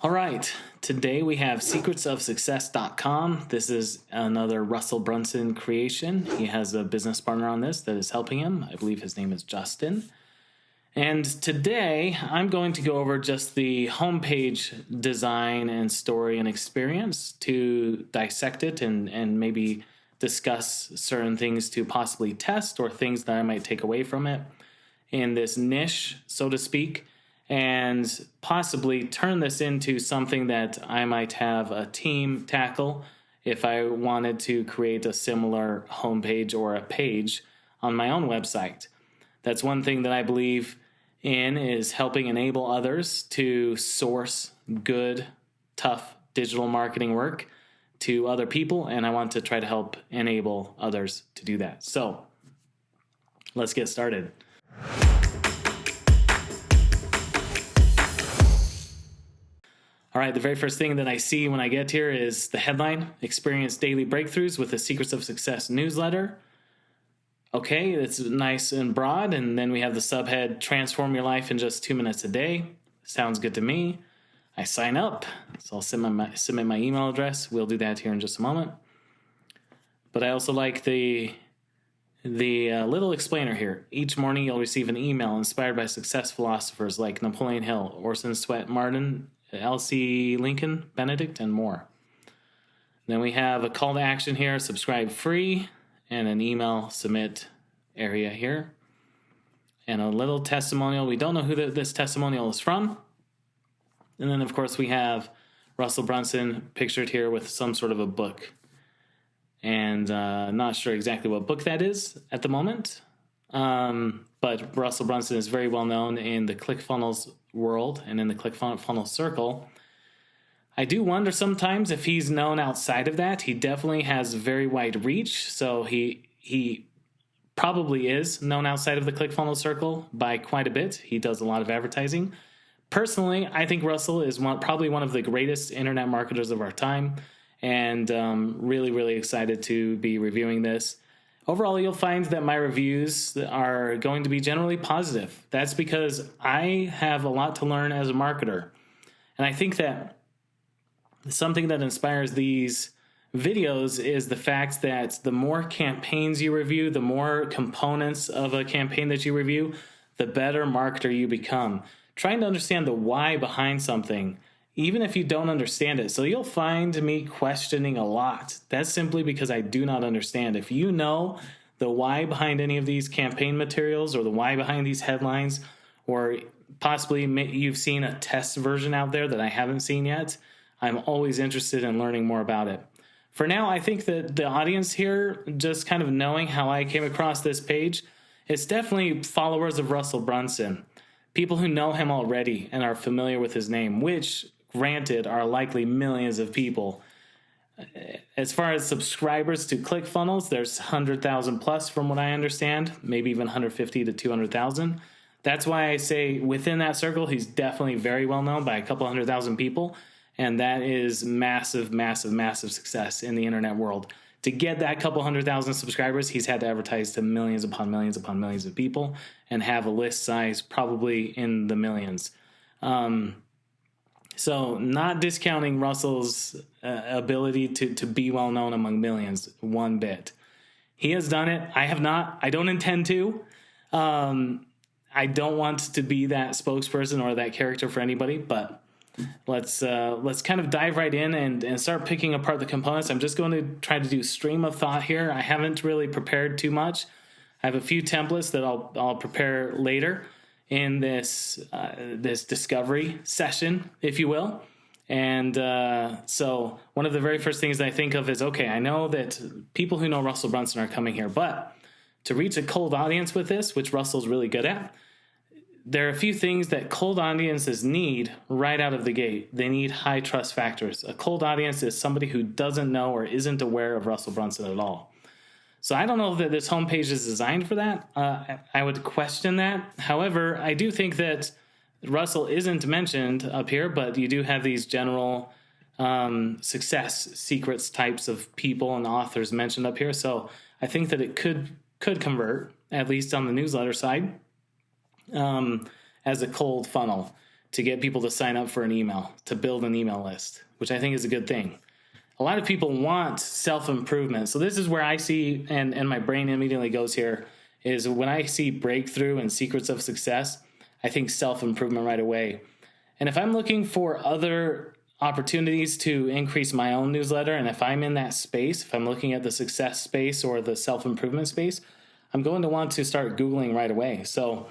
All right, today we have secretsofsuccess.com. This is another Russell Brunson creation. He has a business partner on this that is helping him. I believe his name is Justin. And today I'm going to go over just the homepage design and story and experience to dissect it and maybe discuss certain things to possibly test or things that I might take away from it in this niche, so to speak, and possibly turn this into something that I might have a team tackle if I wanted to create a similar homepage or a page on my own website. That's one thing that I believe in, is helping enable others to source good, tough digital marketing work to other people, and I want to try to help enable others to do that. So let's get started. All right, the very first thing that I see when I get here is the headline, Experience Daily Breakthroughs with the Secrets of Success newsletter. Okay, it's nice and broad, and then we have the subhead, Transform Your Life in Just 2 minutes a day. Sounds good to me. I sign up, so I'll submit my email address. We'll do that here in just a moment. But I also like the little explainer here. Each morning you'll receive an email inspired by success philosophers like Napoleon Hill, Orson Swett Martin, L.C. Lincoln, Benedict, and more. Then we have a call to action here, subscribe free, and an email submit area here. And a little testimonial. We don't know who this testimonial is from. And then, of course, we have Russell Brunson pictured here with some sort of a book. And not sure exactly what book that is at the moment. But Russell Brunson is very well known in the ClickFunnels world and in the ClickFunnels circle. I do wonder sometimes if he's known outside of that. He definitely has very wide reach, so he probably is known outside of the ClickFunnels circle by quite a bit. He does a lot of advertising. Personally, I think Russell is probably one of the greatest internet marketers of our time, and really, really excited to be reviewing this. Overall, you'll find that my reviews are going to be generally positive. That's because I have a lot to learn as a marketer. And I think that something that inspires these videos is the fact that the more campaigns you review, the more components of a campaign that you review, the better marketer you become. Trying to understand the why behind something, even if you don't understand it. So you'll find me questioning a lot. That's simply because I do not understand. If you know the why behind any of these campaign materials or the why behind these headlines, or possibly you've seen a test version out there that I haven't seen yet, I'm always interested in learning more about it. For now, I think that the audience here, just kind of knowing how I came across this page, it's definitely followers of Russell Brunson. People who know him already and are familiar with his name, which, granted, are likely millions of people. As far as subscribers to ClickFunnels, there's 100,000 plus from what I understand, maybe even 150 to 200,000. That's why I say within that circle, he's definitely very well known by a couple 100,000 people, and that is massive, massive, massive success in the internet world. To get that couple 100,000 subscribers, he's had to advertise to millions upon millions upon millions of people and have a list size probably in the millions. So not discounting Russell's ability to be well known among millions one bit. He has done it. I have not. I don't intend to. I don't want to be that spokesperson or that character for anybody, but let's kind of dive right in and start picking apart the components. I'm just going to try to do stream of thought here. I haven't really prepared too much. I have a few templates that I'll prepare later in this discovery session, if you will. And so one of the very first things I think of is, okay, I know that people who know Russell Brunson are coming here, but to reach a cold audience with this, which Russell's really good at, there are a few things that cold audiences need right out of the gate. They need high trust factors. A cold audience is somebody who doesn't know or isn't aware of Russell Brunson at all. So I don't know that this homepage is designed for that. I would question that. However, I do think that Russell isn't mentioned up here, but you do have these general success secrets types of people and authors mentioned up here. So I think that it could convert, at least on the newsletter side, as a cold funnel. to get people to sign up for an email, to build an email list, which I think is a good thing. A lot of people want self-improvement. So this is where I see, and my brain immediately goes here, is when I see breakthrough and secrets of success, I think self-improvement right away. And if I'm looking for other opportunities to increase my own newsletter, and if I'm in that space, if I'm looking at the success space or the self-improvement space, I'm going to want to start Googling right away. So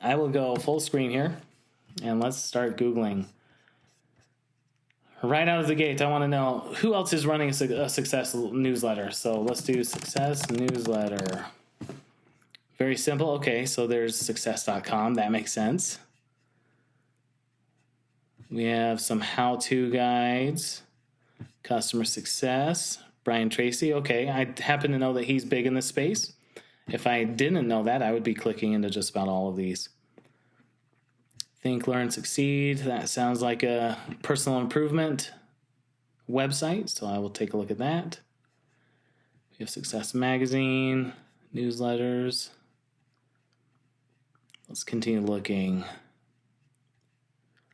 I will go full screen here, and let's start Googling. Right out of the gate, I want to know who else is running a success newsletter. So let's do success newsletter. Very simple. Okay, so there's success.com. That makes sense. We have some how-to guides. Customer success. Brian Tracy. Okay, I happen to know that he's big in this space. If I didn't know that, I would be clicking into just about all of these. Think, Learn, Succeed. That sounds like a personal improvement website, so I will take a look at that. We have Success Magazine, newsletters. Let's continue looking.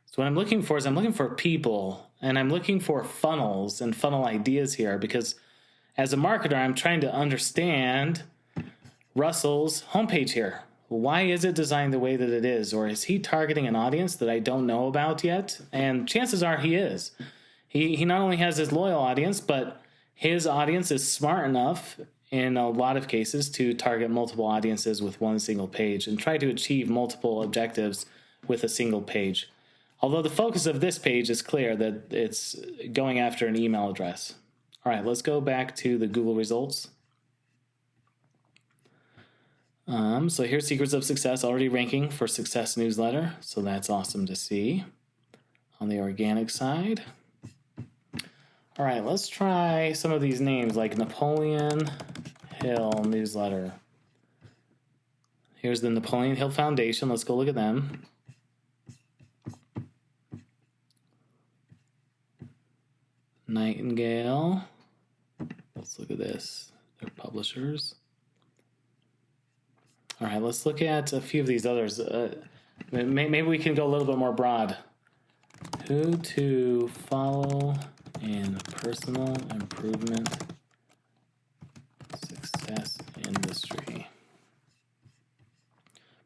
So what I'm looking for is I'm looking for people, and I'm looking for funnels and funnel ideas here, because as a marketer, I'm trying to understand Russell's homepage here. Why is it designed the way that it is? Or is he targeting an audience that I don't know about yet? And chances are he is. He not only has his loyal audience, but his audience is smart enough in a lot of cases to target multiple audiences with one single page and try to achieve multiple objectives with a single page. Although the focus of this page is clear that it's going after an email address. All right, let's go back to the Google results. So here's Secrets of Success already ranking for Success Newsletter. So that's awesome to see on the organic side. All right, let's try some of these names like Napoleon Hill Newsletter. Here's the Napoleon Hill Foundation. Let's go look at them. Nightingale. Let's look at this. They're publishers. All right, let's look at a few of these others. Maybe we can go a little bit more broad. Who to follow in personal improvement success industry.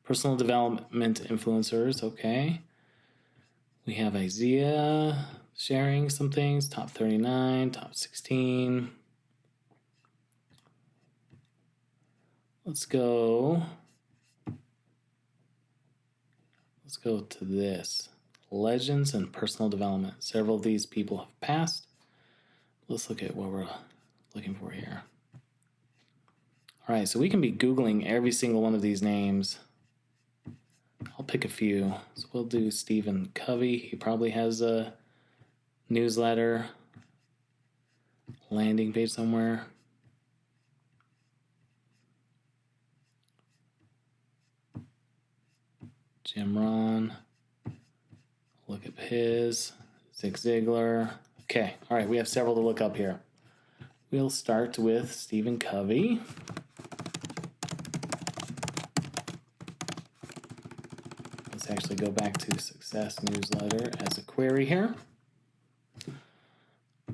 Personal development influencers, okay. We have Isaiah sharing some things, top 39, top 16. Let's go to this. Legends and personal development. Several of these people have passed. Let's look at what we're looking for here. All right, so we can be Googling every single one of these names. I'll pick a few. So we'll do Stephen Covey. He probably has a newsletter, landing page somewhere. Jim Rohn. Look at his. Zig Ziglar. Okay, all right, we have several to look up here. We'll start with Stephen Covey. Let's actually go back to Success Newsletter as a query here.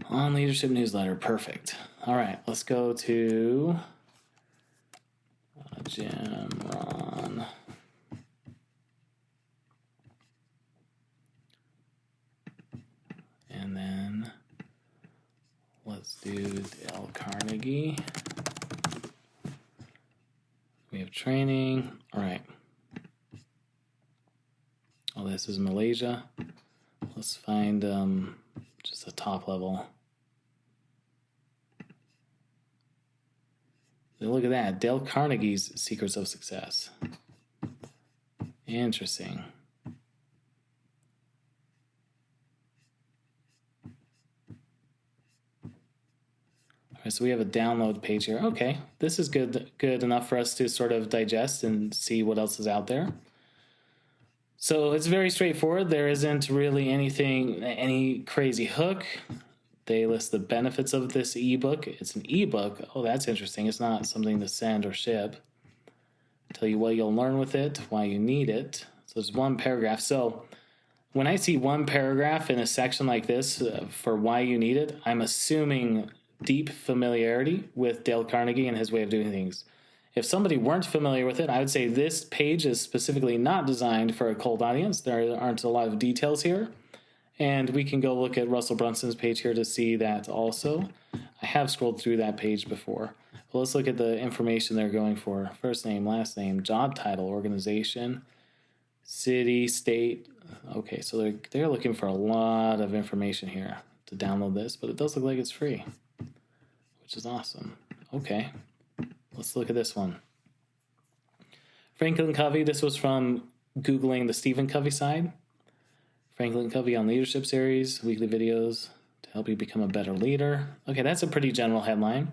On Leadership Newsletter, perfect. All right, let's go to Jim Rohn. And then let's do Dale Carnegie. We have training. All right. Oh, this is Malaysia. Let's find just a top level. Look at that. Dale Carnegie's Secrets of Success. Interesting. All right, so we have a download page here. Okay, this is good enough for us to sort of digest and see what else is out there. So it's very straightforward. There isn't really any crazy hook. They list the benefits of this ebook. It's an ebook. Oh, that's interesting. It's not something to send or ship. Tell you what you'll learn with it, why you need it. So it's one paragraph. So when I see one paragraph in a section like this for why you need it, I'm assuming deep familiarity with Dale Carnegie and his way of doing things. If somebody weren't familiar with it, I would say this page is specifically not designed for a cold audience. There aren't a lot of details here. And we can go look at Russell Brunson's page here to see that also. I have scrolled through that page before. But let's look at the information they're going for. First name, last name, job title, organization, city, state. Okay, so they're looking for a lot of information here to download this, but it does look like it's free, which is awesome. Okay, let's look at this one. Franklin Covey, this was from Googling the Stephen Covey side. Franklin Covey on Leadership Series, weekly videos to help you become a better leader. Okay, that's a pretty general headline.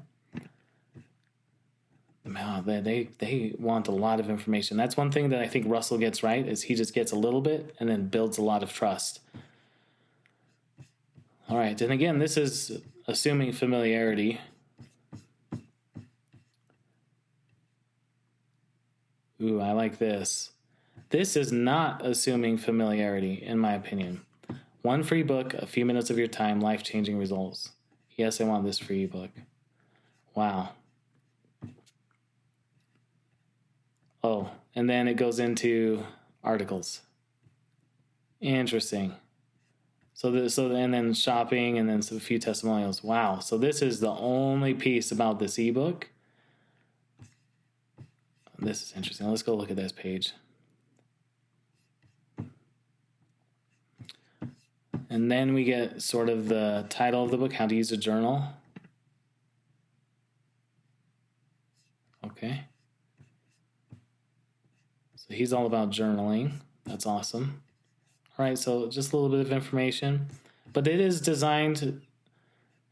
Wow, they want a lot of information. That's one thing that I think Russell gets right, is he just gets a little bit and then builds a lot of trust. All right, and again, this is assuming familiarity. Ooh, I like this. This is not assuming familiarity, in my opinion. One free book, a few minutes of your time, life-changing results. Yes, I want this free book. Wow. Oh, and then it goes into articles. Interesting. And then shopping, and then a few testimonials. Wow. So this is the only piece about this ebook. This is interesting. Let's go look at this page. And then we get sort of the title of the book, How to Use a Journal. Okay. So he's all about journaling. That's awesome. All right, so just a little bit of information. But it is designed,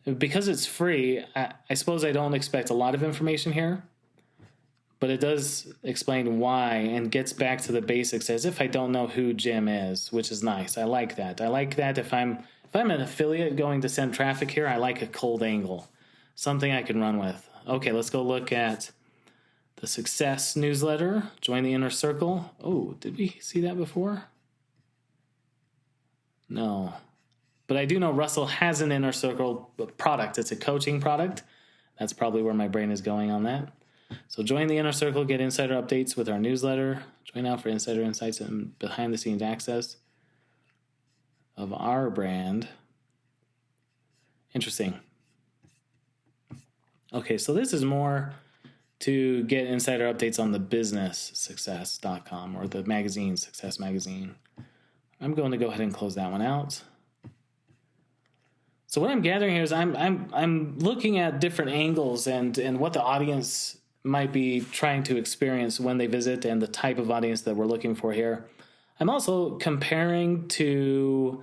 because it's free, I suppose I don't expect a lot of information here. But it does explain why and gets back to the basics as if I don't know who Jim is, which is nice. I like that. I like that if I'm an affiliate going to send traffic here, I like a cold angle, something I can run with. Okay, let's go look at the Success newsletter. Join the inner circle. Oh, did we see that before? No. But I do know Russell has an inner circle product. It's a coaching product. That's probably where my brain is going on that. So join the inner circle, get insider updates with our newsletter. Join now for insider insights and behind-the-scenes access of our brand. Interesting. Okay, so this is more to get insider updates on the business success.com or the magazine, Success Magazine. I'm going to go ahead and close that one out. So what I'm gathering here is I'm looking at different angles and what the audience might be trying to experience when they visit and the type of audience that we're looking for here. I'm also comparing to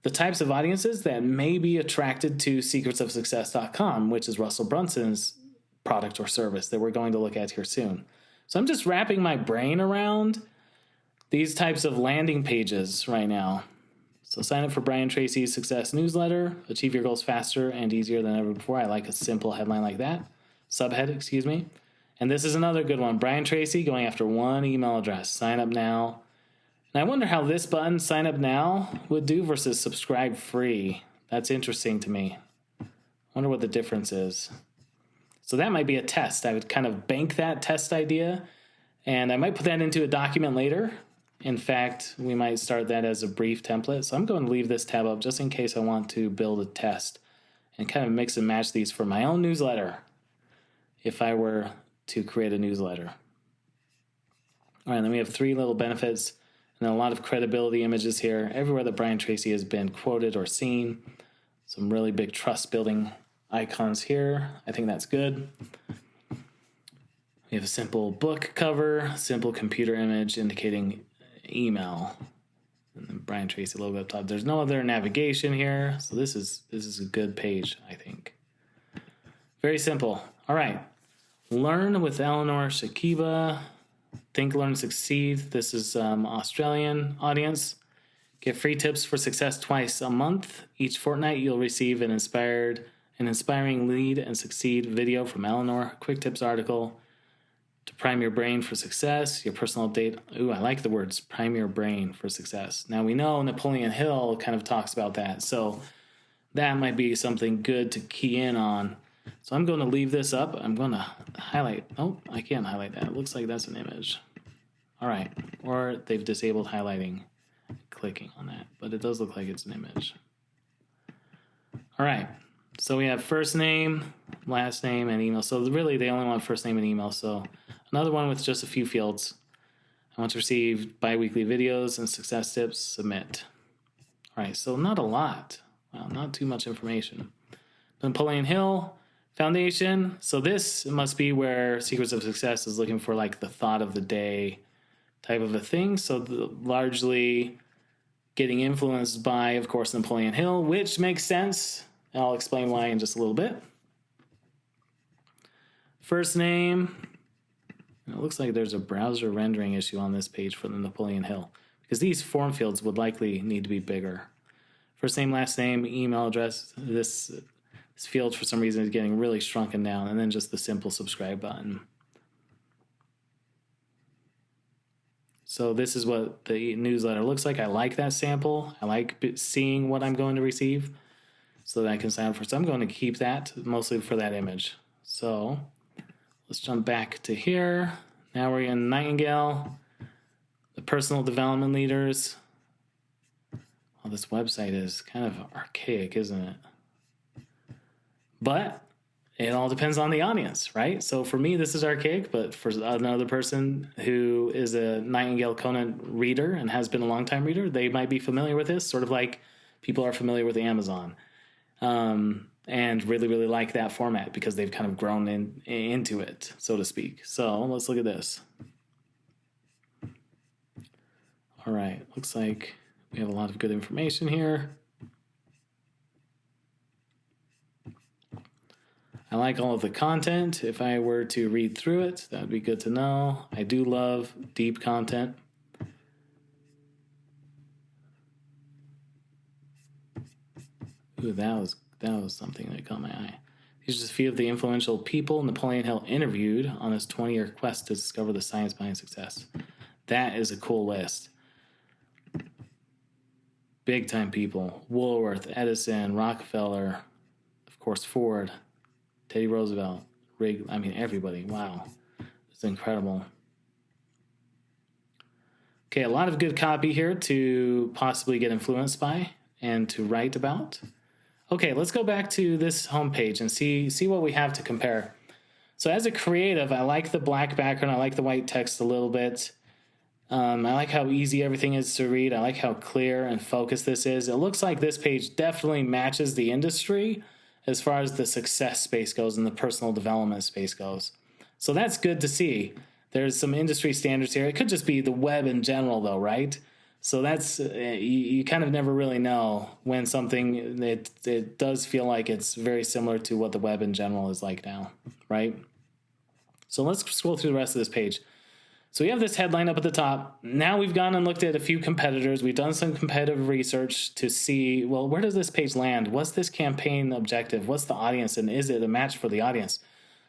the types of audiences that may be attracted to secretsofsuccess.com, which is Russell Brunson's product or service that we're going to look at here soon. So I'm just wrapping my brain around these types of landing pages right now. So sign up for Brian Tracy's Success newsletter. Achieve your goals faster and easier than ever before. I like a simple headline like that. Subhead, excuse me. And this is another good one. Brian Tracy going after one email address. Sign up now. And I wonder how this button, sign up now, would do versus subscribe free. That's interesting to me. I wonder what the difference is. So that might be a test. I would kind of bank that test idea, and I might put that into a document later. In fact, we might start that as a brief template. So I'm going to leave this tab up just in case I want to build a test and kind of mix and match these for my own newsletter if I were to create a newsletter. All right, then we have 3 little benefits and a lot of credibility images here. Everywhere that Brian Tracy has been quoted or seen. Some really big trust-building icons here. I think that's good. We have a simple book cover, simple computer image indicating email. And then Brian Tracy logo up top. There's no other navigation here, so this is a good page, I think. Very simple. All right. Learn with Eleanor Shakiba. Think, Learn, Succeed. This is Australian audience. Get free tips for success twice a month. Each fortnight, you'll receive an inspiring Lead and Succeed video from Eleanor, quick tips article, to prime your brain for success, your personal update. Ooh, I like the words prime your brain for success. Now we know Napoleon Hill kind of talks about that. So that might be something good to key in on. So I'm going to leave this up. I'm going to highlight. Oh, I can't highlight that. It looks like that's an image. All right. Or they've disabled highlighting, clicking on that. But it does look like it's an image. All right. So we have first name, last name, and email. So really, they only want first name and email. So another one with just a few fields. I want to receive bi-weekly videos and success tips. Submit. All right. So not a lot. Well, not too much information. Napoleon Hill Foundation. So this must be where Secrets of Success is looking for like the thought of the day type of a thing. So largely getting influenced by, of course, Napoleon Hill, which makes sense. I'll explain why in just a little bit. First name. It looks like there's a browser rendering issue on this page for the Napoleon Hill because these form fields would likely need to be bigger. First name, last name, email address. This field for some reason is getting really shrunken down, and then just the simple subscribe button. So this is what the newsletter looks like. I like that sample. I like seeing what I'm going to receive so that I can sign up for it. So I'm going to keep that mostly for that image. So let's jump back to here. Now we're in Nightingale, the personal development leaders. Well, this website is kind of archaic, isn't it? But it all depends on the audience, right? So for me, this is archaic, but for another person who is a Nightingale Conant reader and has been a long-time reader, they might be familiar with this, sort of like people are familiar with Amazon, and really, really like that format because they've kind of grown into it, so to speak. So let's look at this. All right, looks like we have a lot of good information here. I like all of the content. If I were to read through it, that would be good to know. I do love deep content. Ooh, that was something that caught my eye. These are just a few of the influential people Napoleon Hill interviewed on his 20-year quest to discover the science behind success. That is a cool list. Big-time people. Woolworth, Edison, Rockefeller, of course, Ford, Teddy Roosevelt, everybody. Wow. It's incredible. Okay, a lot of good copy here to possibly get influenced by and to write about. Okay, let's go back to this homepage and see what we have to compare. So as a creative, I like the black background. I like the white text a little bit. I like how easy everything is to read. I like how clear and focused this is. It looks like this page definitely matches the industry as far as the success space goes and the personal development space goes. So that's good to see. There's some industry standards here. It could just be the web in general, though, right? So that's you kind of never really know when something, it does feel like it's very similar to what the web in general is like now, right? So let's scroll through the rest of this page. So we have this headline up at the top. Now we've gone and looked at a few competitors. We've done some competitive research to see, well, where does this page land? What's this campaign objective? What's the audience? And is it a match for the audience?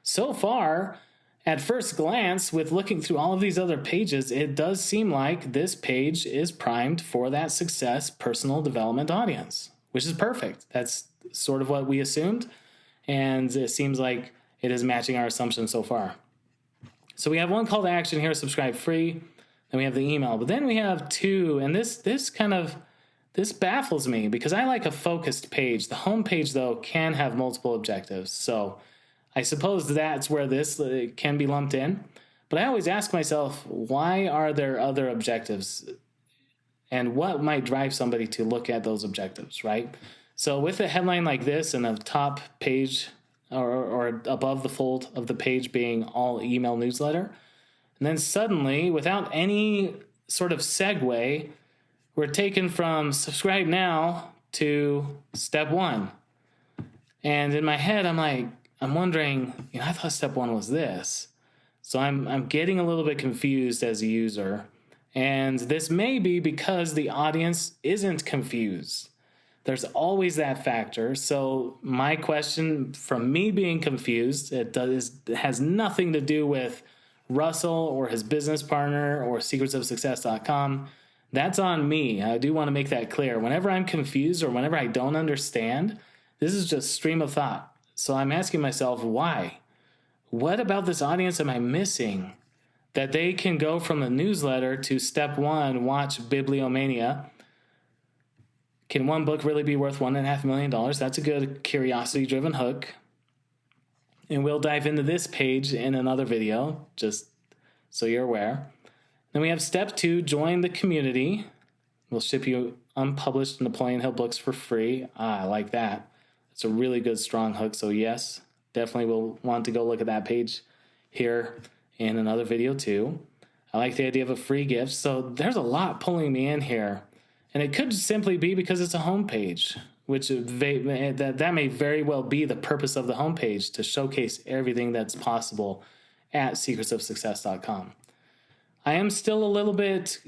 So far, at first glance, with looking through all of these other pages, it does seem like this page is primed for that success personal development audience, which is perfect. That's sort of what we assumed. And it seems like it is matching our assumptions so far. So we have one call to action here, subscribe free. Then we have the email. But then we have two, and this baffles me because I like a focused page. The home page, though, can have multiple objectives. So I suppose that's where this can be lumped in. But I always ask myself, why are there other objectives? And what might drive somebody to look at those objectives, right? So with a headline like this and a top page or above the fold of the page being all email newsletter. And then suddenly, without any sort of segue, we're taken from subscribe now to step one. And in my head, I'm wondering, I thought step one was this. So I'm getting a little bit confused as a user. And this may be because the audience isn't confused. There's always that factor. So my question from me being confused, it has nothing to do with Russell or his business partner or secretsofsuccess.com. That's on me. I do want to make that clear. Whenever I'm confused or whenever I don't understand, this is just stream of thought. So I'm asking myself, why? What about this audience am I missing that they can go from the newsletter to step 1, watch Bibliomania? Can one book really be worth $1.5 million? That's a good curiosity-driven hook. And we'll dive into this page in another video, just so you're aware. Then we have step 2, join the community. We'll ship you unpublished Napoleon Hill books for free. I like that. It's a really good, strong hook. So yes, definitely will want to go look at that page here in another video too. I like the idea of a free gift. So there's a lot pulling me in here. And it could simply be because it's a homepage, which that may very well be the purpose of the homepage, to showcase everything that's possible at secretsofsuccess.com. I am still a little bit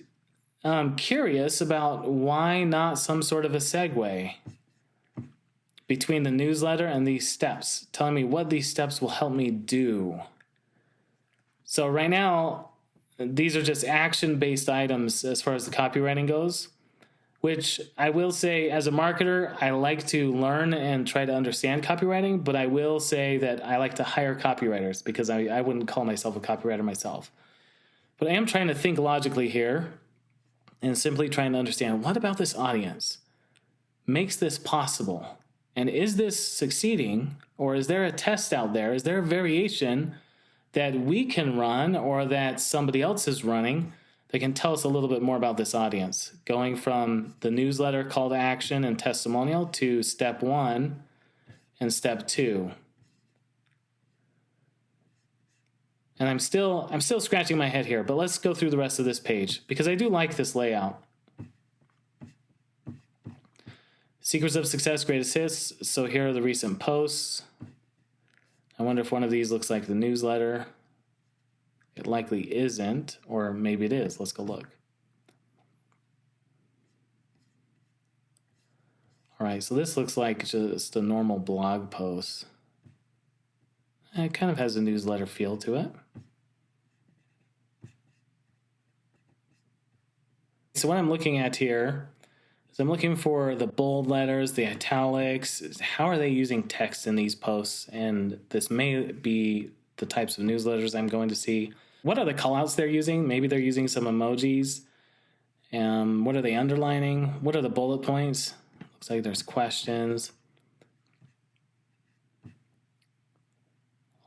curious about why not some sort of a segue between the newsletter and these steps, telling me what these steps will help me do. So right now, these are just action-based items as far as the copywriting goes, which I will say as a marketer, I like to learn and try to understand copywriting, but I will say that I like to hire copywriters because I wouldn't call myself a copywriter myself. But I am trying to think logically here and simply trying to understand, what about this audience makes this possible? And is this succeeding, or is there a test out there? Is there a variation that we can run or that somebody else is running that can tell us a little bit more about this audience, going from the newsletter call to action and testimonial to step 1 and step 2. And I'm still scratching my head here, but let's go through the rest of this page because I do like this layout. Secrets of Success, Greatest Hits. So here are the recent posts. I wonder if one of these looks like the newsletter. It likely isn't, or maybe it is. Let's go look. All right, so this looks like just a normal blog post. It kind of has a newsletter feel to it. So what I'm looking at here is I'm looking for the bold letters, the italics. How are they using text in these posts? And this may be the types of newsletters I'm going to see. What are the callouts they're using? Maybe they're using some emojis. What are they underlining? What are the bullet points? Looks like there's questions.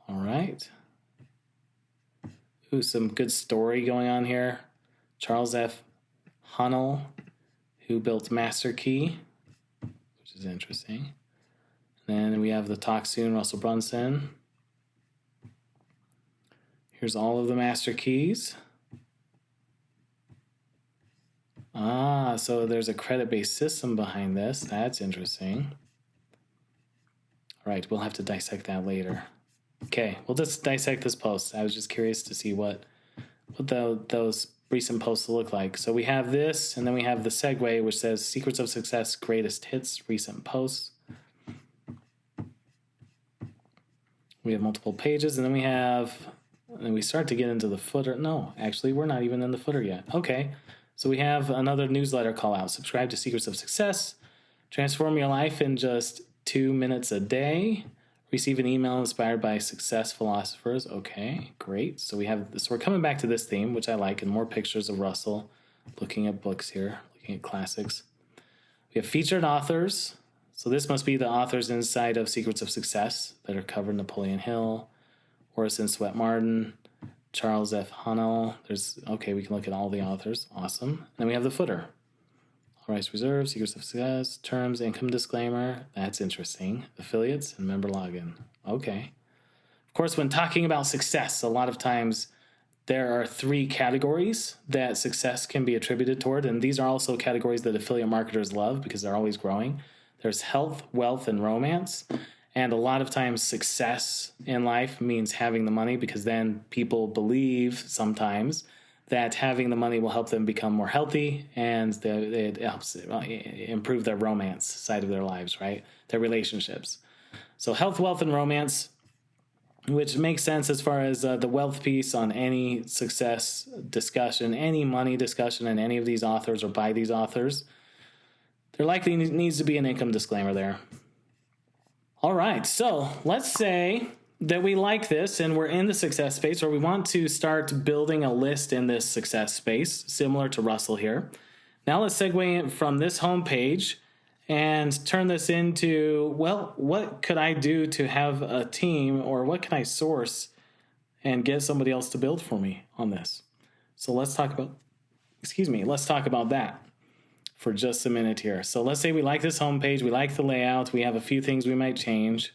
All right. Ooh, some good story going on here. Charles F. Hunnell, who built Master Key, which is interesting. Then we have the Talk Soon, Russell Brunson. Here's all of the master keys. So there's a credit-based system behind this. That's interesting. All right, we'll have to dissect that later. Okay, we'll just dissect this post. I was just curious to see what those recent posts look like. So we have this, and then we have the segue, which says Secrets of Success, Greatest Hits, Recent Posts. We have multiple pages, and then we start to get into the footer. No, actually, we're not even in the footer yet. Okay, so we have another newsletter call out. Subscribe to Secrets of Success. Transform your life in just 2 minutes a day. Receive an email inspired by success philosophers. Okay, great. So we're coming back to this theme, which I like, and more pictures of Russell looking at books here, looking at classics. We have featured authors. So this must be the authors inside of Secrets of Success that are covered: Napoleon Hill, Orison Swett Martin, Charles F. Hunnell. We can look at all the authors. Awesome. Then we have the footer. All rights reserved, Secrets of Success, terms, income disclaimer. That's interesting. Affiliates and member login. Okay. Of course, when talking about success, a lot of times there are 3 categories that success can be attributed toward, and these are also categories that affiliate marketers love because they're always growing. There's health, wealth, and romance. And a lot of times success in life means having the money, because then people believe sometimes that having the money will help them become more healthy, and it helps improve their romance side of their lives, right? Their relationships. So health, wealth, and romance which makes sense as far as the wealth piece on any success discussion, any money discussion in any of these authors or by these authors. There likely needs to be an income disclaimer there. All right, so let's say that we like this and we're in the success space, or we want to start building a list in this success space, similar to Russell here. Now let's segue from this home page and turn this into, well, what could I do to have a team, or what can I source and get somebody else to build for me on this? So let's talk about that for just a minute here. So let's say we like this home page, we like the layout, we have a few things we might change.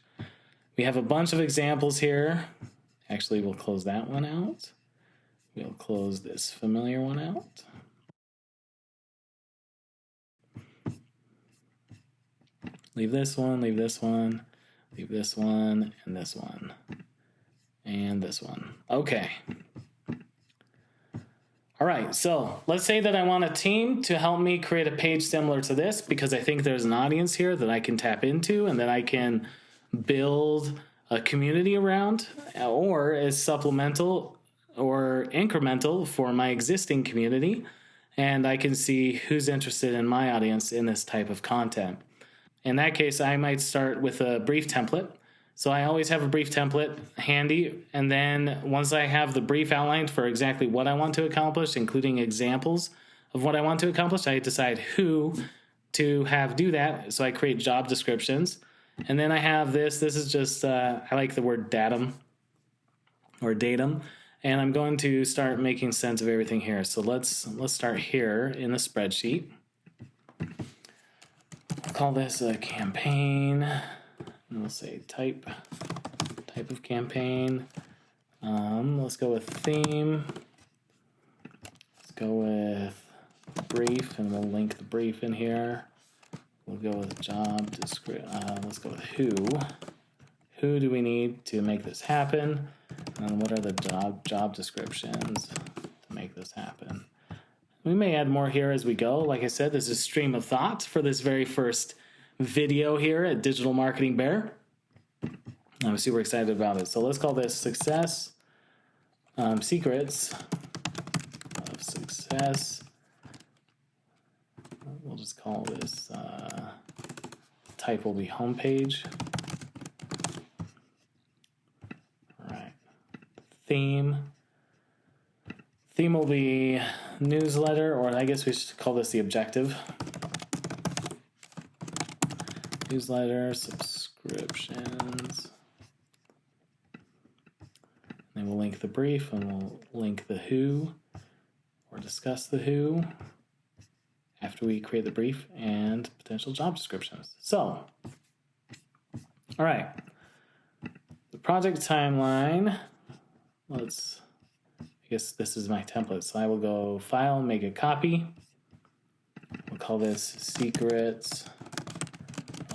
We have a bunch of examples here. Actually, we'll close that one out. We'll close this familiar one out. Leave this one, leave this one, leave this one, and this one, and this one. Okay. All right, so let's say that I want a team to help me create a page similar to this, because I think there's an audience here that I can tap into and that I can build a community around, or as supplemental or incremental for my existing community, and I can see who's interested in my audience in this type of content. In that case, I might start with a brief template. So I always have a brief template handy, and then once I have the brief outlined for exactly what I want to accomplish, including examples of what I want to accomplish, I decide who to have do that. So I create job descriptions, and then I have this is just, I like the word datum, and I'm going to start making sense of everything here. So let's start here in the spreadsheet. I'll call this a campaign, and we'll say type of campaign. Let's go with theme. Let's go with brief, and we'll link the brief in here. We'll go with job description. Let's go with who. Who do we need to make this happen? And what are the job descriptions to make this happen? We may add more here as we go. Like I said, this is a stream of thought for this very first video here at Digital Marketing Bear. I'm super excited about it. So let's call this Success, Secrets of Success. We'll just call this, type will be homepage. All right. Theme will be newsletter, or I guess we should call this the objective. Newsletter, subscriptions. Then we'll link the brief, and we'll link the who, or discuss the who after we create the brief and potential job descriptions. So, all right. The project timeline, I guess this is my template. So I will go File, make a copy. We'll call this Secrets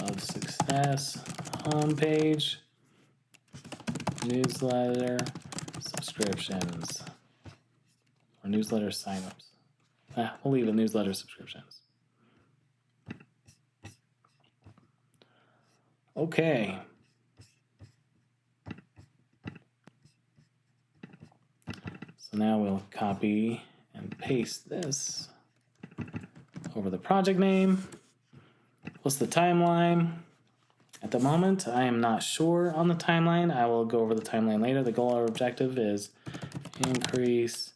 of Success homepage, newsletter subscriptions, or newsletter signups. We'll leave it newsletter subscriptions. Okay. So now we'll copy and paste this over the project name. What's the timeline? At the moment, I am not sure on the timeline. I will go over the timeline later. The goal or objective is increase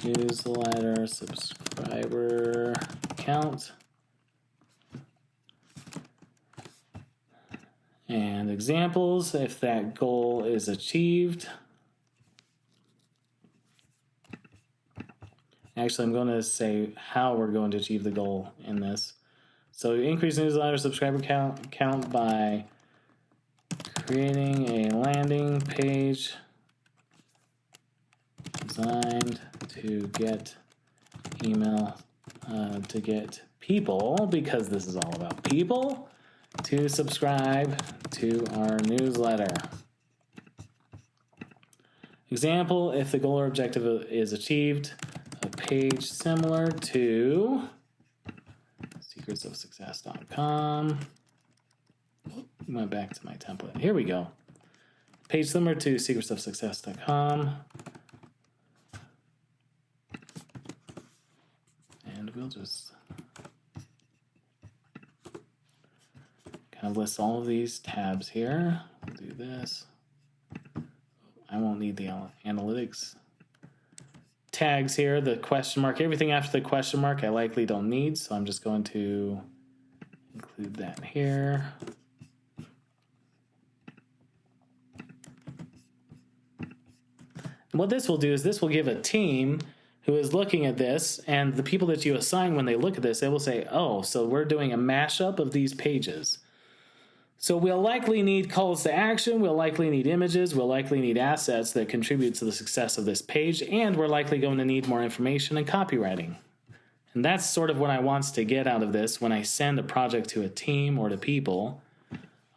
newsletter subscriber count. And examples, if that goal is achieved. Actually, I'm going to say how we're going to achieve the goal in this. So increase newsletter subscriber count by creating a landing page designed to get email, to get people, because this is all about people, to subscribe to our newsletter. Example, if the goal or objective is achieved, a page similar to secretsofsuccess.com. Went back to my template. Here we go. page similar to secretsofsuccess.com. And we'll just kind of list all of these tabs here. We'll do this. I won't need the analytics tags here, the question mark, everything after the question mark I likely don't need, so I'm just going to include that here. And what this will do is this will give a team who is looking at this, and the people that you assign when they look at this, they will say, oh, so we're doing a mashup of these pages. So we'll likely need calls to action, we'll likely need images, we'll likely need assets that contribute to the success of this page, and we're likely going to need more information and copywriting. And that's sort of what I want to get out of this when I send a project to a team or to people.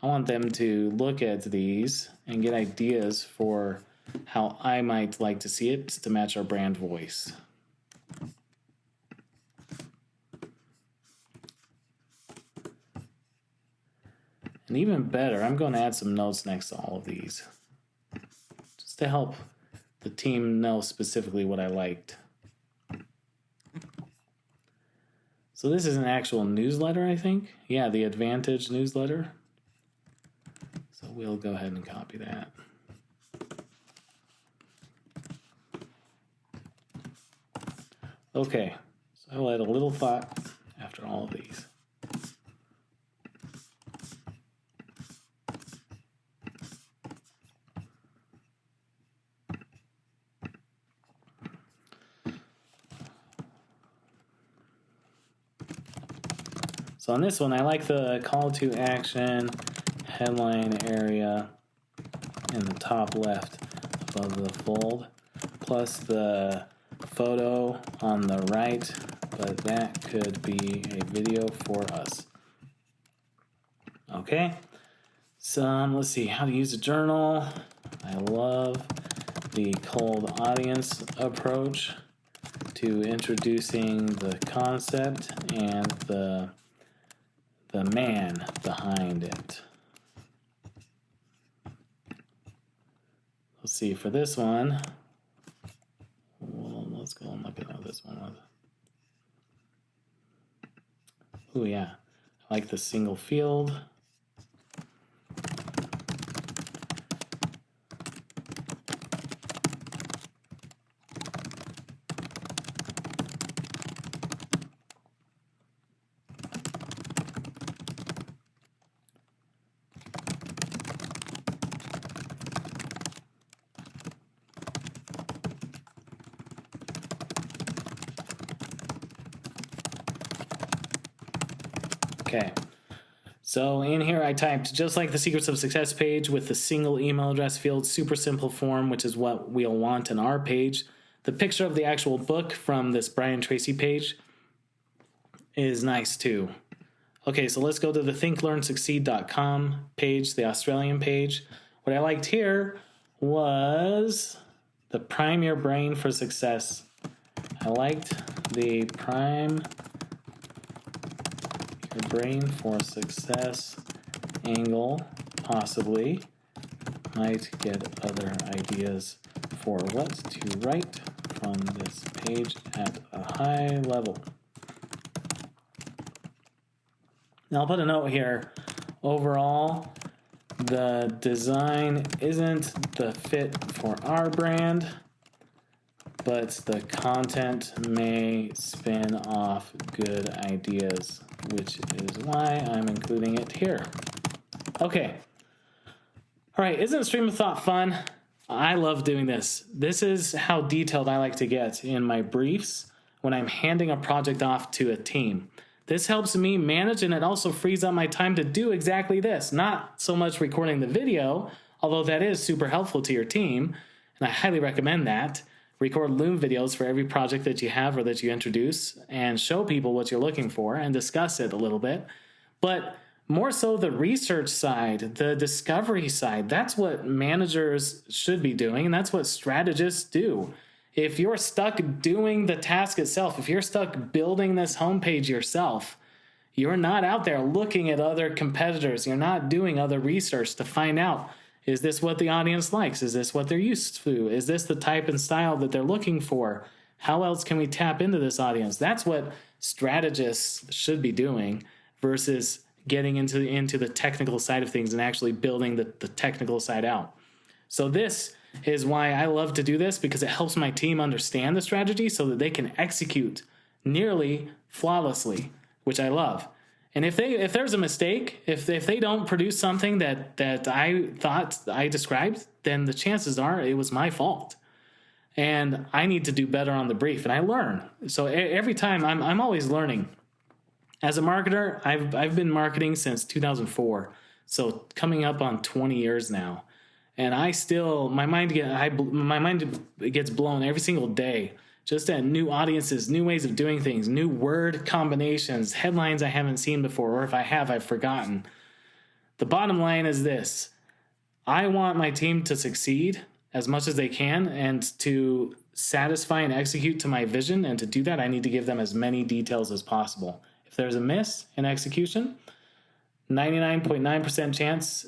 I want them to look at these and get ideas for how I might like to see it to match our brand voice. And even better, I'm going to add some notes next to all of these, just to help the team know specifically what I liked. So this is an actual newsletter, I think. Yeah, the Advantage newsletter. So we'll go ahead and copy that. Okay, so I'll add a little thought after all of these. So on this one, I like the call to action headline area in the top left above the fold, plus the photo on the right, but that could be a video for us. Okay, so let's see how to use a journal. I love the cold audience approach to introducing the concept and the man behind it. Let's see, for this one, well, let's go and look at how this one was. Oh yeah, I like the single field. Okay, so in here I typed, just like the Secrets of Success page with the single email address field, super simple form, which is what we'll want in our page. The picture of the actual book from this Brian Tracy page is nice too. Okay, so let's go to the thinklearnsucceed.com page, the Australian page. What I liked here was the Prime Your Brain for Success. I liked the Prime Your Brain for Success angle, possibly. Might get other ideas for what to write from this page at a high level. Now I'll put a note here. Overall, the design isn't the fit for our brand, but the content may spin off good ideas, which is why I'm including it here. Okay. All right, isn't Stream of Thought fun? I love doing this. This is how detailed I like to get in my briefs when I'm handing a project off to a team. This helps me manage, and it also frees up my time to do exactly this. Not so much recording the video, although that is super helpful to your team, and I highly recommend that. Record Loom videos for every project that you have or that you introduce and show people what you're looking for and discuss it a little bit. But more so the research side, the discovery side, that's what managers should be doing, and that's what strategists do. If you're stuck doing the task itself, if you're stuck building this homepage yourself, you're not out there looking at other competitors. You're not doing other research to find out Is this what the audience likes? Is this what they're used to? Is this the type and style that they're looking for? How else can we tap into this audience? That's what strategists should be doing versus getting into the technical side of things and actually building the technical side out. So this is why I love to do this, because it helps my team understand the strategy so that they can execute nearly flawlessly, which I love. And if there's a mistake, if they don't produce something that I thought I described, then the chances are it was my fault. And I need to do better on the brief, and I learn. So every time I'm always learning. As a marketer, I've been marketing since 2004, so coming up on 20 years now. And I still, my mind gets blown every single day, just at new audiences, new ways of doing things, new word combinations, headlines I haven't seen before, or if I have, I've forgotten. The bottom line is this: I want my team to succeed as much as they can and to satisfy and execute to my vision. And to do that, I need to give them as many details as possible. If there's a miss in execution, 99.9% chance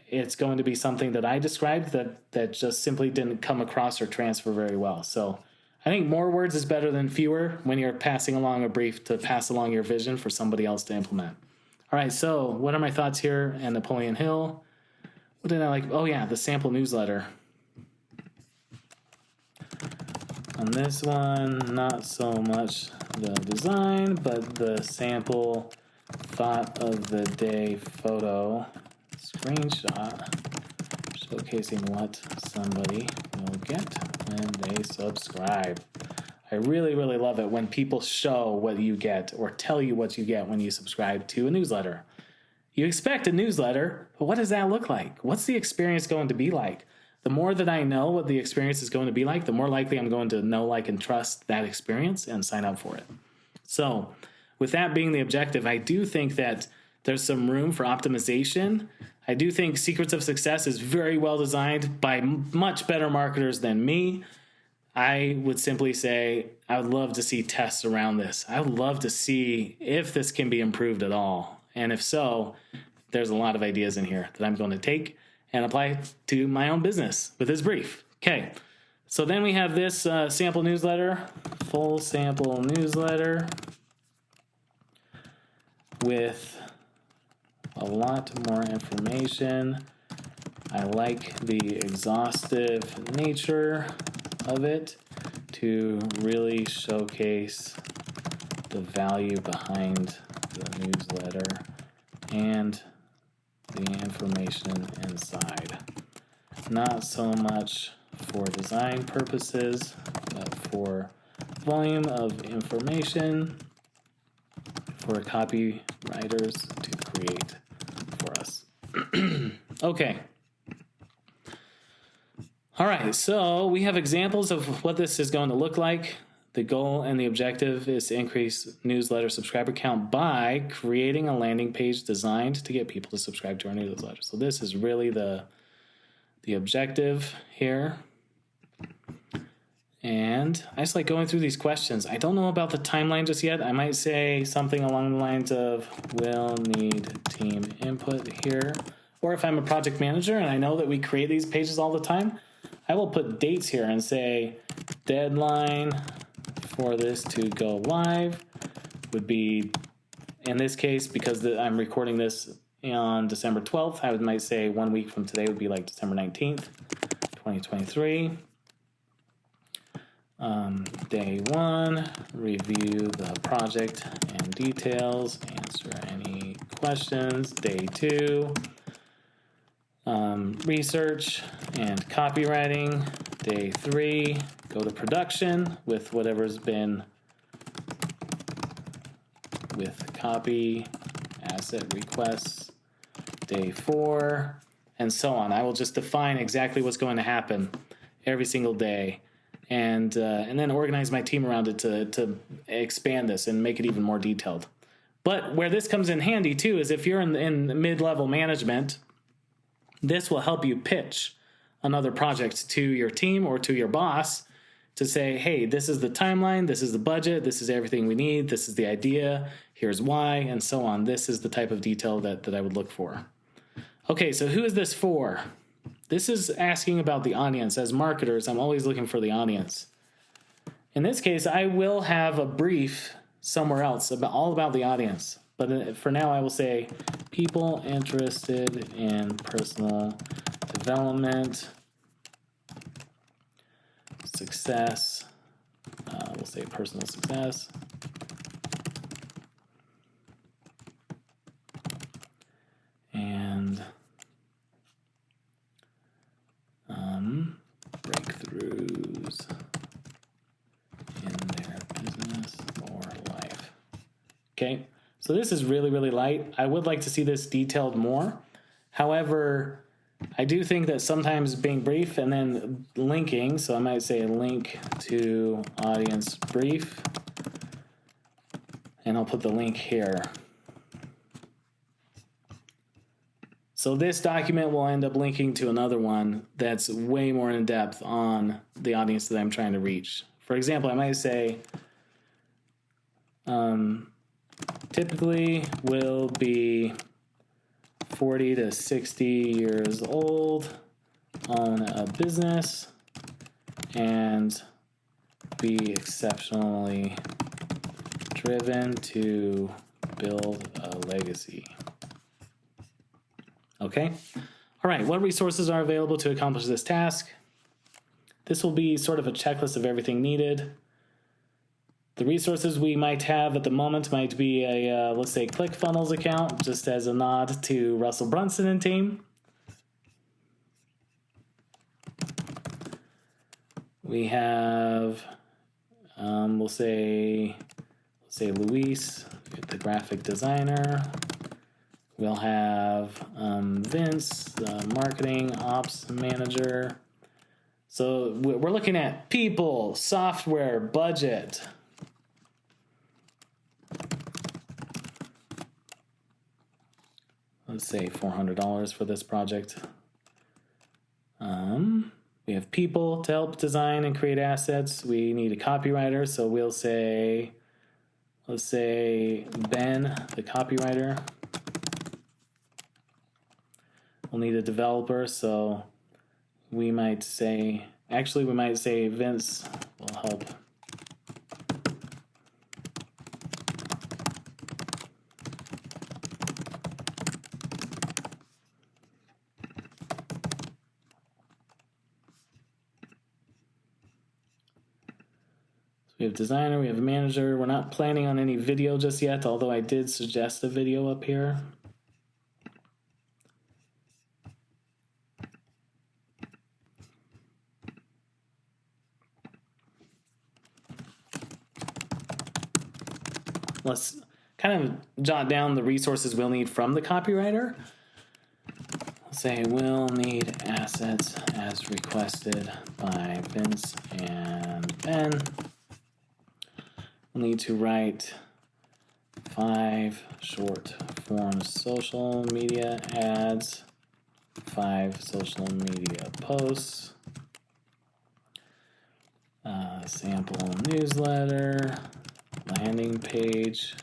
it's going to be something that I described that just simply didn't come across or transfer very well. So I think more words is better than fewer when you're passing along a brief to pass along your vision for somebody else to implement. All right, so what are my thoughts here? And Napoleon Hill. What did I like? Oh yeah, the sample newsletter. On this one, not so much the design, but the sample thought of the day photo screenshot showcasing what somebody will get when they subscribe. I really, really love it when people show what you get or tell you what you get when you subscribe to a newsletter. You expect a newsletter, but what does that look like? What's the experience going to be like? The more that I know what the experience is going to be like, the more likely I'm going to know, like, and trust that experience and sign up for it. So with that being the objective, I do think that there's some room for optimization. I do think Secrets of Success is very well designed by much better marketers than me. I would simply say I would love to see tests around this. I would love to see if this can be improved at all. And if so, there's a lot of ideas in here that I'm going to take and apply to my own business with this brief. Okay, so then we have this sample newsletter, full sample newsletter with a lot more information. I like the exhaustive nature of it to really showcase the value behind the newsletter and the information inside. Not so much for design purposes, but for volume of information for copywriters to create for us. Okay. All right, so we have examples of what this is going to look like. The goal and the objective is to increase newsletter subscriber count by creating a landing page designed to get people to subscribe to our newsletter. So this is really the objective here. And I just like going through these questions. I don't know about the timeline just yet. I might say something along the lines of, we'll need team input here. Or if I'm a project manager and I know that we create these pages all the time, I will put dates here and say deadline for this to go live would be, in this case, because I'm recording this on December 12th, I might say 1 week from today would be like December 19th, 2023. Day 1, review the project and details, answer any questions. Day 2, research and copywriting. Day 3, go to production with whatever's been with copy, asset requests. Day 4, and so on. I will just define exactly what's going to happen every single day, and then organize my team around it to expand this and make it even more detailed. But where this comes in handy too is if you're in mid-level management, this will help you pitch another project to your team or to your boss to say, hey, this is the timeline, this is the budget, this is everything we need, this is the idea, here's why, and so on. This is the type of detail that I would look for. Okay, so who is this for? This is asking about the audience. As marketers, I'm always looking for the audience. In this case, I will have a brief somewhere else all about the audience. But for now, I will say people interested in personal development, success. We'll say personal success. And breakthroughs in their business or life. Okay, so this is really, really light. I would like to see this detailed more. However, I do think that sometimes being brief and then linking, so I might say link to audience brief, and I'll put the link here. So this document will end up linking to another one that's way more in depth on the audience that I'm trying to reach. For example, I might say, typically will be 40 to 60 years old, own a business, and be exceptionally driven to build a legacy. Okay? All right, what resources are available to accomplish this task? This will be sort of a checklist of everything needed. The resources we might have at the moment might be a, let's say, ClickFunnels account, just as a nod to Russell Brunson and team. We have, we'll say Luis, the graphic designer. We'll have Vince, the marketing ops manager. So we're looking at people, software, budget. Let's say $400 for this project. We have people to help design and create assets. We need a copywriter, so we'll say, let's say Ben, the copywriter. We'll need a developer, so we might say Vince will help. We have designer, we have a manager. We're not planning on any video just yet, although I did suggest a video up here. Let's kind of jot down the resources we'll need from the copywriter. Let's say we'll need assets as requested by Vince and Ben. We'll need to write 5 short form social media ads, 5 social media posts, sample newsletter, landing page,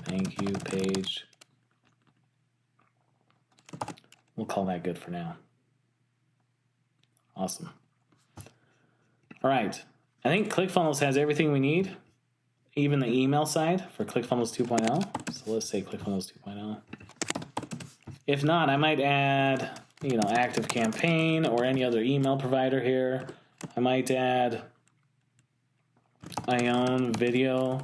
thank you page. We'll call that good for now. Awesome. All right. I think ClickFunnels has everything we need, even the email side for ClickFunnels 2.0. So let's say ClickFunnels 2.0. If not, I might add, ActiveCampaign or any other email provider here. I might add my own video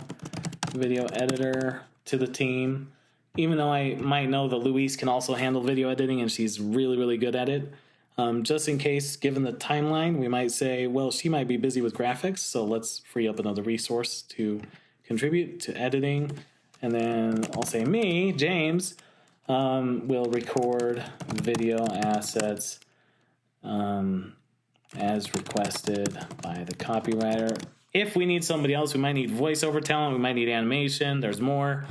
editor to the team, even though I might know that Louise can also handle video editing and she's really, really good at it. Just in case, given the timeline, we might say, well, she might be busy with graphics, so let's free up another resource to contribute to editing. And then I'll say me, James, will record video assets as requested by the copywriter. If we need somebody else, we might need voiceover talent, we might need animation, there's more.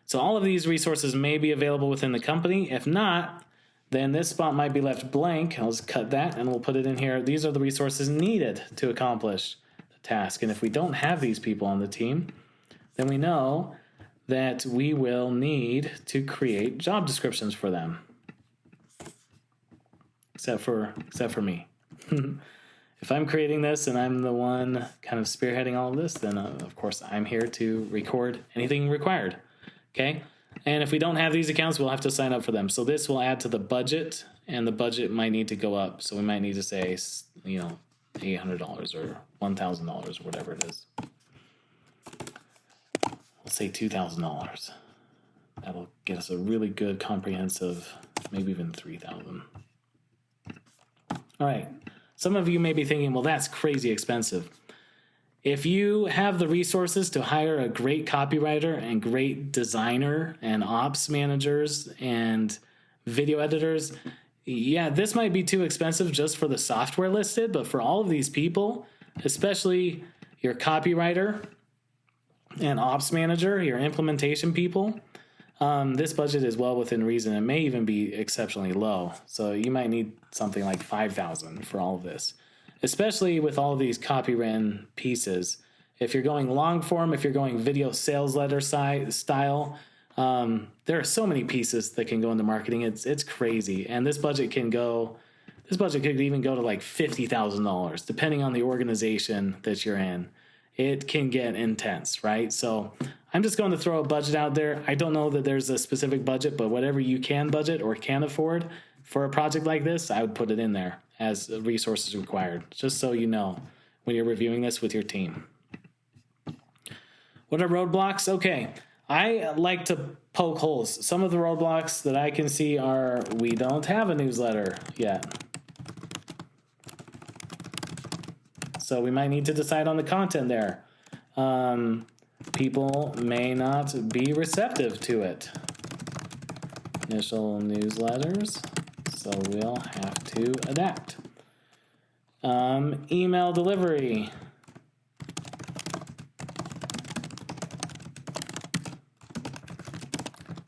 So all of these resources may be available within the company. If not, then this spot might be left blank. I'll just cut that and we'll put it in here. These are the resources needed to accomplish the task. And if we don't have these people on the team, then we know that we will need to create job descriptions for them. except for me. If I'm creating this and I'm the one kind of spearheading all of this, then of course I'm here to record anything required. Okay. And if we don't have these accounts, we'll have to sign up for them. So this will add to the budget, and the budget might need to go up. So we might need to say, $800 or $1,000 or whatever it is. We'll say $2,000. That'll get us a really good comprehensive, maybe even $3,000. All right. Some of you may be thinking, well, that's crazy expensive. If you have the resources to hire a great copywriter and great designer and ops managers and video editors, yeah, this might be too expensive just for the software listed, but for all of these people, especially your copywriter and ops manager, your implementation people, this budget is well within reason. It may even be exceptionally low. So you might need something like $5,000 for all of this, especially with all of these copywritten pieces. If you're going long form, if you're going video sales letter style, there are so many pieces that can go into marketing. It's crazy. And this budget could even go to like $50,000, depending on the organization that you're in. It can get intense, right? So I'm just going to throw a budget out there. I don't know that there's a specific budget, but whatever you can budget or can afford for a project like this, I would put it in there as resources required, just so you know when you're reviewing this with your team. What are roadblocks? Okay, I like to poke holes. Some of the roadblocks that I can see are we don't have a newsletter yet. So we might need to decide on the content there. People may not be receptive to it. Initial newsletters, so we'll have to adapt. Email delivery.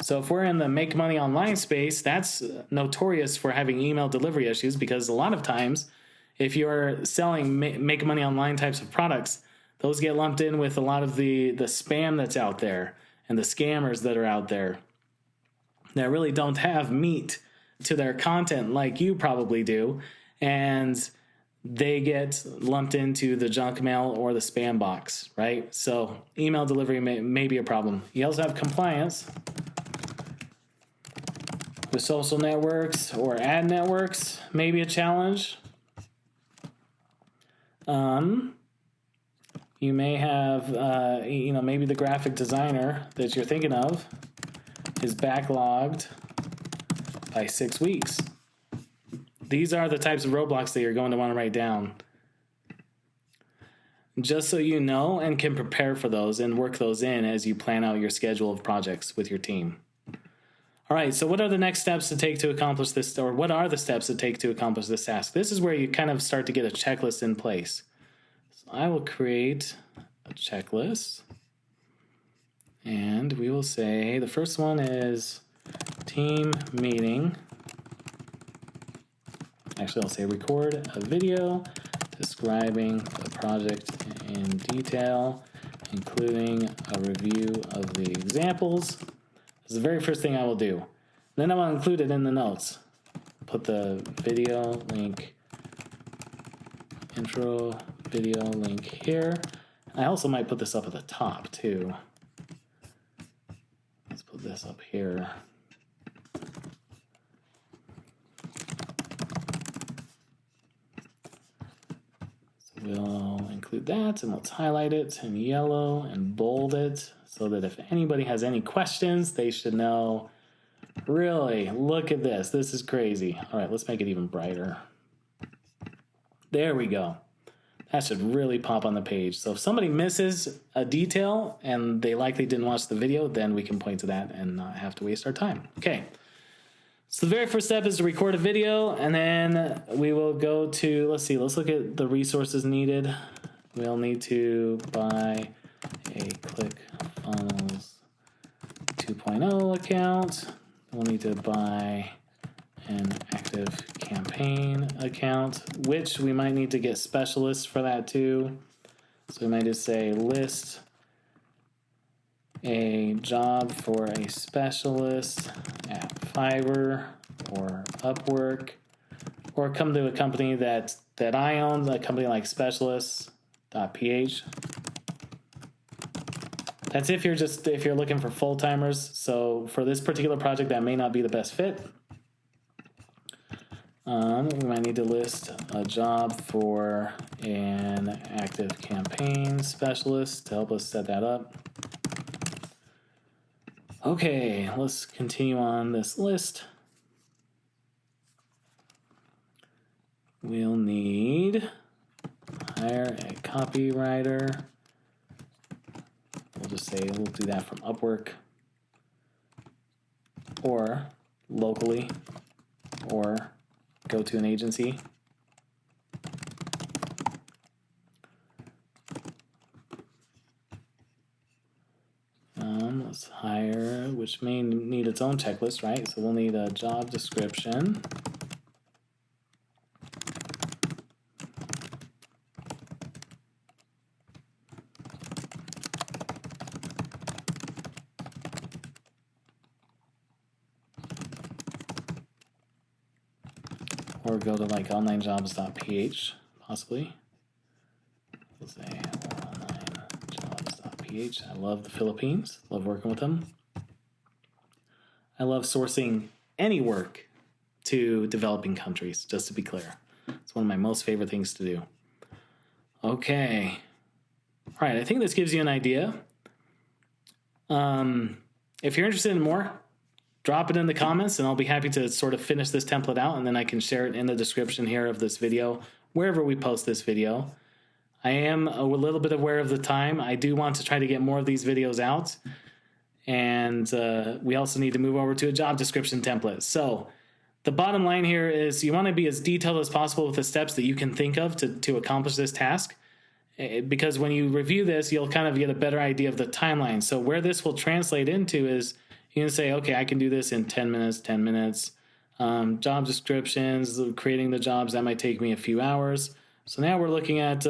So if we're in the make money online space, that's notorious for having email delivery issues, because a lot of times if you're selling make money online types of products, those get lumped in with a lot of the spam that's out there and the scammers that are out there that really don't have meat to their content like you probably do, and they get lumped into the junk mail or the spam box, right? So email delivery may be a problem. You also have compliance with social networks or ad networks, may be a challenge. You may have, maybe the graphic designer that you're thinking of is backlogged by 6 weeks. These are the types of roadblocks that you're going to want to write down, just so you know and can prepare for those and work those in as you plan out your schedule of projects with your team. All right, so what are the next steps to take to accomplish this, or what are the steps to take to accomplish this task? This is where you kind of start to get a checklist in place. So I will create a checklist, and we will say the first one is team meeting. Actually, I'll say record a video describing the project in detail, including a review of the examples. This is the very first thing I will do. Then I will include it in the notes. Put the video link, intro video link here. I also might put this up at the top too. Let's put this up here. So we'll include that, and let's highlight it in yellow and bold it, so that if anybody has any questions, they should know, really, look at this. This is crazy. All right, let's make it even brighter. There we go. That should really pop on the page. So if somebody misses a detail and they likely didn't watch the video, then we can point to that and not have to waste our time. Okay. So the very first step is to record a video, and then we will go to, let's look at the resources needed. We'll need to buy a ClickFunnels 2.0 account. We'll need to buy an active campaign account, which we might need to get specialists for that too. So we might just say list a job for a specialist at Fiverr or Upwork or come to a company that I own, a company like specialists.ph. That's if you're looking for full-timers. So for this particular project, that may not be the best fit. We might need to list a job for an active campaign specialist to help us set that up. Okay, let's continue on this list. We'll need hire a copywriter. We'll just say we'll do that from Upwork or locally or go to an agency. Let's hire, which may need its own checklist, right? So we'll need a job description. Or go to like onlinejobs.ph, possibly. We'll say onlinejobs.ph. I love the Philippines. Love working with them. I love sourcing any work to developing countries, just to be clear. It's one of my most favorite things to do. Okay. All right, I think this gives you an idea. If you're interested in more, drop it in the comments, and I'll be happy to sort of finish this template out, and then I can share it in the description here of this video, wherever we post this video. I am a little bit aware of the time. I do want to try to get more of these videos out, and we also need to move over to a job description template. So the bottom line here is you want to be as detailed as possible with the steps that you can think of to accomplish this task, because when you review this, you'll kind of get a better idea of the timeline. So where this will translate into is you can say, okay, I can do this in 10 minutes. Job descriptions, creating the jobs, that might take me a few hours. So now we're looking at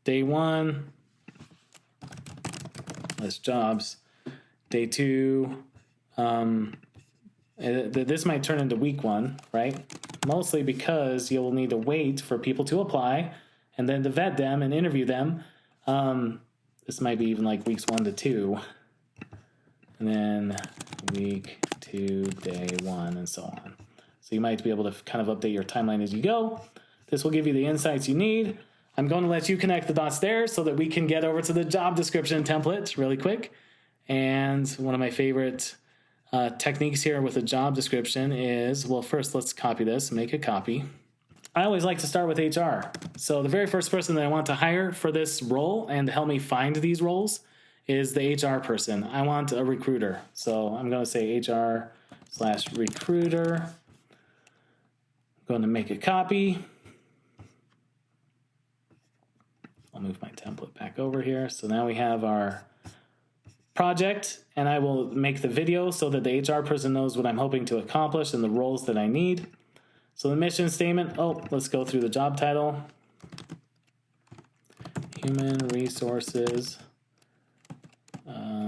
day 1, list jobs. Day 2, this might turn into week 1, right? Mostly because you'll need to wait for people to apply and then to vet them and interview them. This might be even like weeks 1 to 2. And then week 2, day 1, and so on. So you might be able to kind of update your timeline as you go. This will give you the insights you need. I'm going to let you connect the dots there so that we can get over to the job description template really quick. And one of my favorite techniques here with a job description is, well, first let's copy this, make a copy. I always like to start with HR. So the very first person that I want to hire for this role and to help me find these roles is the HR person. I want a recruiter. So I'm going to say HR/recruiter. I'm going to make a copy. I'll move my template back over here. So now we have our project, and I will make the video so that the HR person knows what I'm hoping to accomplish and the roles that I need. So the mission statement, let's go through the job title. Human resources.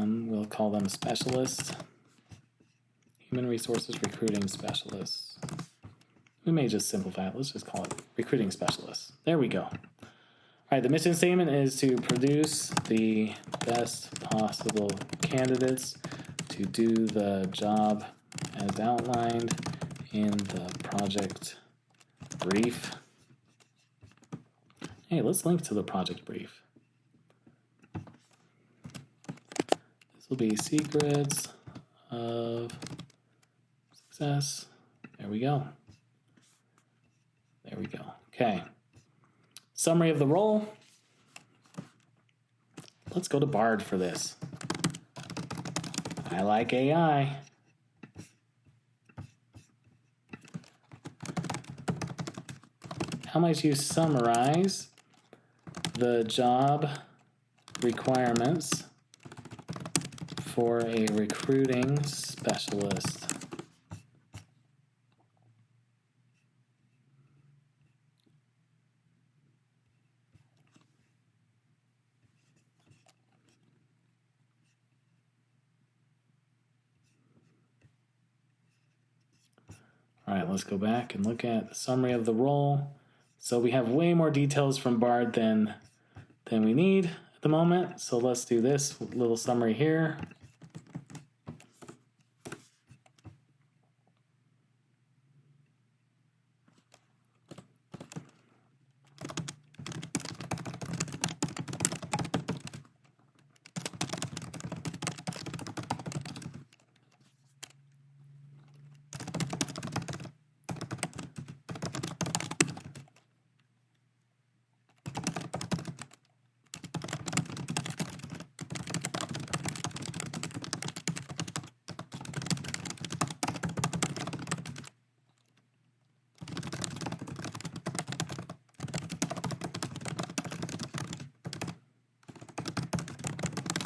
We'll call them specialists. Human resources recruiting specialists. We may just simplify it. Let's just call it recruiting specialists. There we go. All right, the mission statement is to produce the best possible candidates to do the job as outlined in the project brief. Hey, let's link to the project brief. This will be secrets of success. There we go. There we go. Okay. Summary of the role. Let's go to Bard for this. I like AI. How might you summarize the job requirements for a recruiting specialist? All right, let's go back and look at the summary of the role. So we have way more details from Bard than we need at the moment. So let's do this little summary here.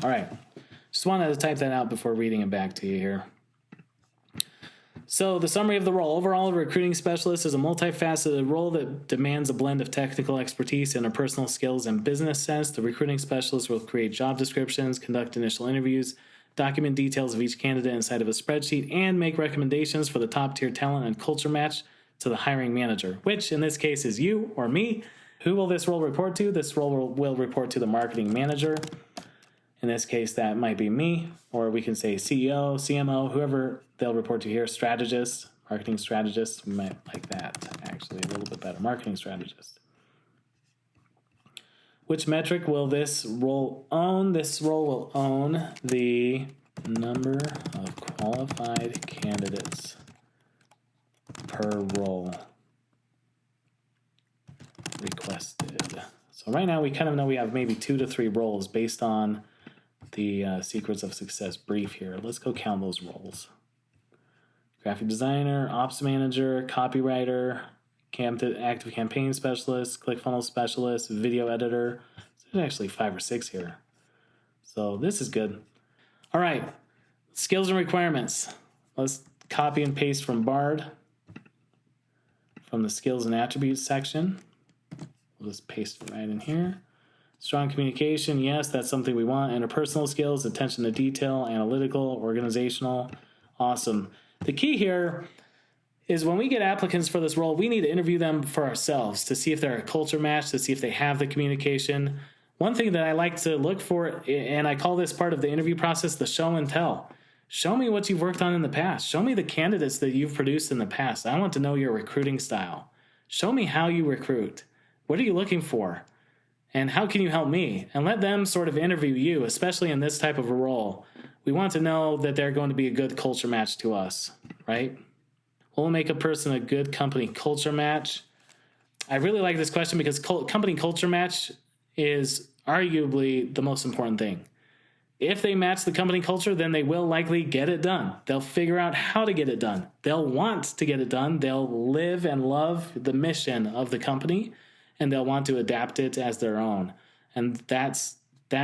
All right, just wanted to type that out before reading it back to you here. So the summary of the role. Overall, a recruiting specialist is a multifaceted role that demands a blend of technical expertise, interpersonal skills, and business sense. The recruiting specialist will create job descriptions, conduct initial interviews, document details of each candidate inside of a spreadsheet, and make recommendations for the top-tier talent and culture match to the hiring manager, which in this case is you or me. Who will this role report to? This role will report to the marketing manager. In this case, that might be me, or we can say CEO, CMO, whoever they'll report to here, strategist, marketing strategist. We might like that, actually, a little bit better, marketing strategist. Which metric will this role own? This role will own the number of qualified candidates per role requested. So right now, we kind of know we have maybe 2 to 3 roles based on the Secrets of Success brief here. Let's go count those roles. Graphic designer, ops manager, copywriter, active campaign specialist, ClickFunnels specialist, video editor. So there's actually 5 or 6 here. So this is good. All right, skills and requirements. Let's copy and paste from Bard from the skills and attributes section. We'll just paste it right in here. Strong communication, yes, that's something we want. Interpersonal skills, attention to detail, analytical, organizational. Awesome. The key here is when we get applicants for this role, we need to interview them for ourselves to see if they're a culture match, to see if they have the communication. One thing that I like to look for, and I call this part of the interview process, the show and tell. Show me what you've worked on in the past. Show me the candidates that you've produced in the past. I want to know your recruiting style. Show me how you recruit. What are you looking for? And how can you help me? And let them sort of interview you, especially in this type of a role. We want to know that they're going to be a good culture match to us, right? Will it make a person a good company culture match? I really like this question because company culture match is arguably the most important thing. If they match the company culture, then they will likely get it done. They'll figure out how to get it done. They'll want to get it done. They'll live and love the mission of the company, and they'll want to adapt it as their own. And that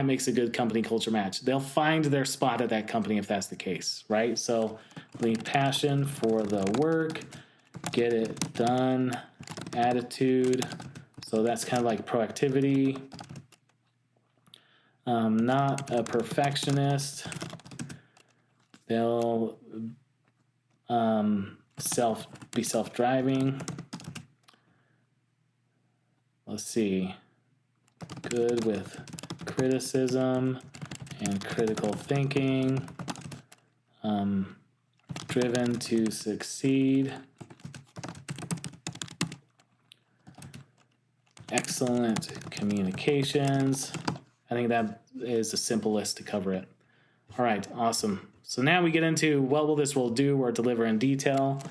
makes a good company culture match. They'll find their spot at that company if that's the case, right? So we need passion for the work, get it done, attitude. So that's kind of like proactivity. Not a perfectionist. They'll be self-driving. Let's see. Good with criticism and critical thinking. Driven to succeed. Excellent communications. I think that is the simplest to cover it. All right, awesome. So now we get into what will this role do or deliver in detail.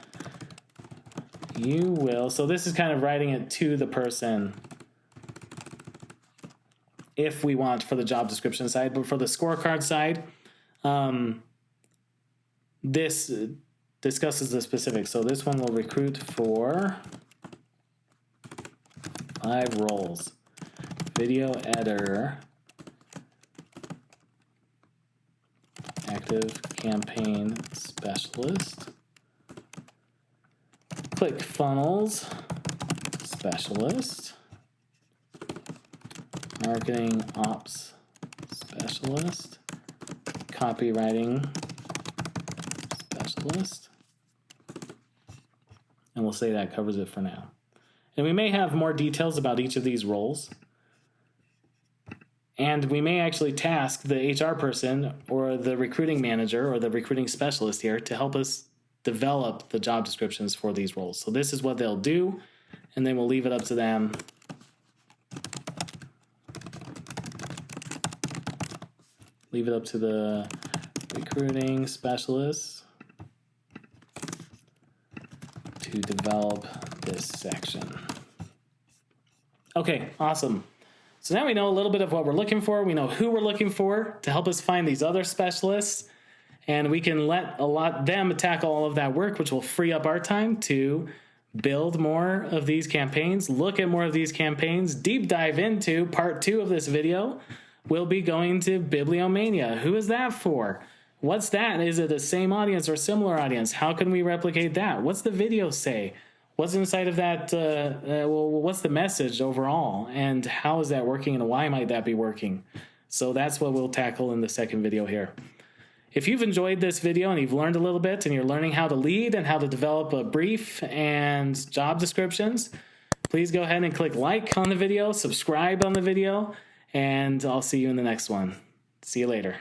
You will. So this is kind of writing it to the person if we want for the job description side. But for the scorecard side, this discusses the specifics. So this one will recruit for 5 roles. Video editor, active campaign specialist, ClickFunnels specialist, marketing ops specialist, copywriting specialist, And we'll say that covers it for now. And we may have more details about each of these roles. And we may actually task the HR person or the recruiting manager or the recruiting specialist here to help us develop the job descriptions for these roles. So this is what they'll do, and then we'll leave it up to them leave it up to the recruiting specialist to develop this section. Okay, awesome. So now we know a little bit of what we're looking for. We know who we're looking for to help us find these other specialists. And we can let them tackle all of that work, which will free up our time to build more of these campaigns, look at more of these campaigns, deep dive into part 2 of this video. We'll be going to Bibliomania. Who is that for? What's that? Is it the same audience or similar audience? How can we replicate that? What's the video say? What's inside of that? What's the message overall? And how is that working and why might that be working? So that's what we'll tackle in the second video here. If you've enjoyed this video and you've learned a little bit and you're learning how to lead and how to develop a brief and job descriptions, please go ahead and click like on the video, subscribe on the video, and I'll see you in the next one. See you later.